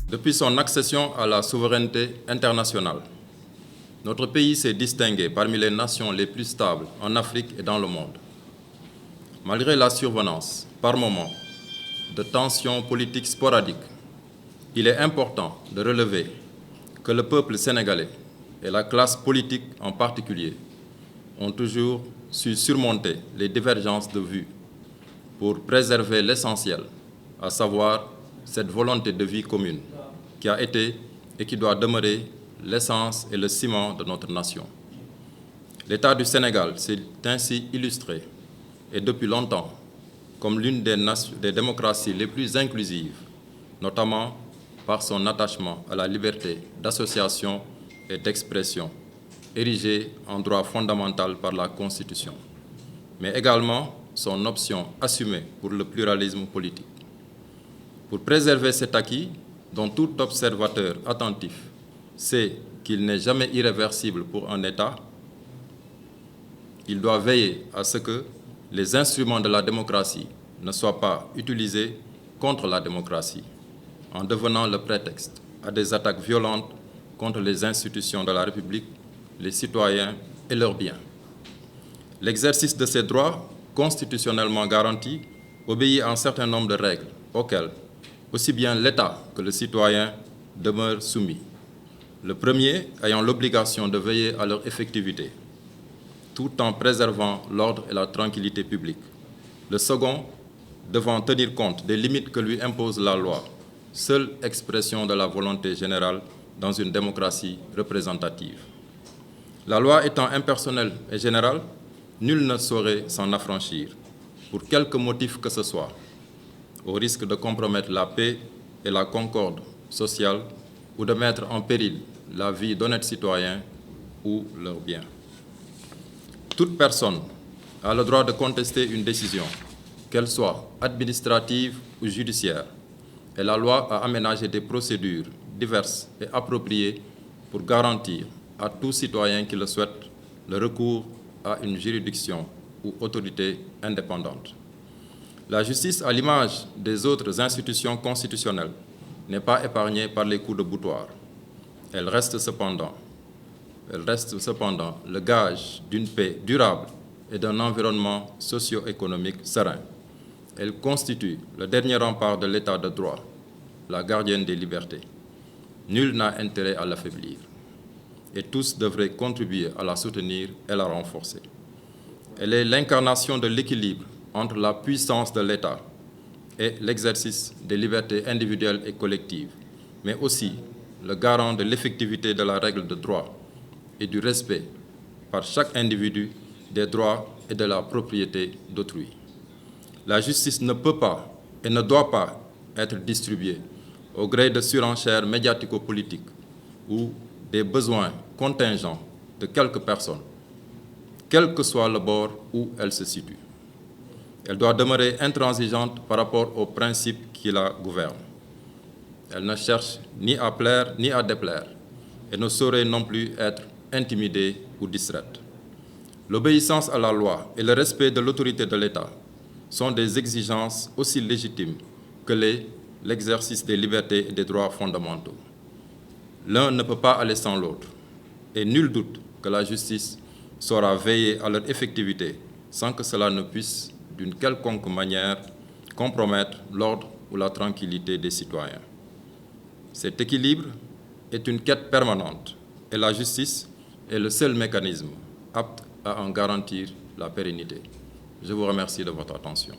Depuis son accession à la souveraineté internationale, notre pays s'est distingué parmi les nations les plus stables en Afrique et dans le monde. Malgré la survenance, par moments, de tensions politiques sporadiques, il est important de relever que le peuple sénégalais et la classe politique en particulier ont toujours su surmonter les divergences de vues pour préserver l'essentiel, à savoir cette volonté de vie commune qui a été et qui doit demeurer l'essence et le ciment de notre nation. L'État du Sénégal s'est ainsi illustré, et depuis longtemps, comme l'une des démocraties les plus inclusives, notamment par son attachement à la liberté d'association et d'expression, érigée en droit fondamental par la Constitution, mais également son option assumée pour le pluralisme politique. Pour préserver cet acquis, dont tout observateur attentif sait qu'il n'est jamais irréversible pour un État, il doit veiller à ce que les instruments de la démocratie ne soient pas utilisés contre la démocratie, en devenant le prétexte à des attaques violentes contre les institutions de la République, les citoyens et leurs biens. L'exercice de ces droits constitutionnellement garantis obéit à un certain nombre de règles auxquelles aussi bien l'État que le citoyen demeurent soumis. Le premier ayant l'obligation de veiller à leur effectivité, tout en préservant l'ordre et la tranquillité publique. Le second devant tenir compte des limites que lui impose la loi, seule expression de la volonté générale dans une démocratie représentative. La loi étant impersonnelle et générale, nul ne saurait s'en affranchir, pour quelque motif que ce soit, au risque de compromettre la paix et la concorde sociale ou de mettre en péril la vie d'honnêtes citoyens ou leurs biens. Toute personne a le droit de contester une décision, qu'elle soit administrative ou judiciaire, et la loi a aménagé des procédures diverses et appropriées pour garantir à tout citoyen qui le souhaite le recours à une juridiction ou autorité indépendante. La justice, à l'image des autres institutions constitutionnelles, n'est pas épargnée par les coups de boutoir. Elle reste cependant le gage d'une paix durable et d'un environnement socio-économique serein. Elle constitue le dernier rempart de l'état de droit, la gardienne des libertés. Nul n'a intérêt à l'affaiblir, et tous devraient contribuer à la soutenir et la renforcer. Elle est l'incarnation de l'équilibre entre la puissance de l'État et l'exercice des libertés individuelles et collectives, mais aussi le garant de l'effectivité de la règle de droit et du respect par chaque individu des droits et de la propriété d'autrui. La justice ne peut pas et ne doit pas être distribuée au gré de surenchères médiatico-politiques ou des besoins contingents de quelques personnes, quel que soit le bord où elle se situe. Elle doit demeurer intransigeante par rapport aux principes qui la gouvernent. Elle ne cherche ni à plaire ni à déplaire et ne saurait non plus être intimidée ou distraite. L'obéissance à la loi et le respect de l'autorité de l'État sont des exigences aussi légitimes que l'exercice des libertés et des droits fondamentaux. L'un ne peut pas aller sans l'autre, et nul doute que la justice saura veiller à leur effectivité sans que cela ne puisse d'une quelconque manière compromettre l'ordre ou la tranquillité des citoyens. Cet équilibre est une quête permanente et la justice est le seul mécanisme apte à en garantir la pérennité. Je vous remercie de votre attention.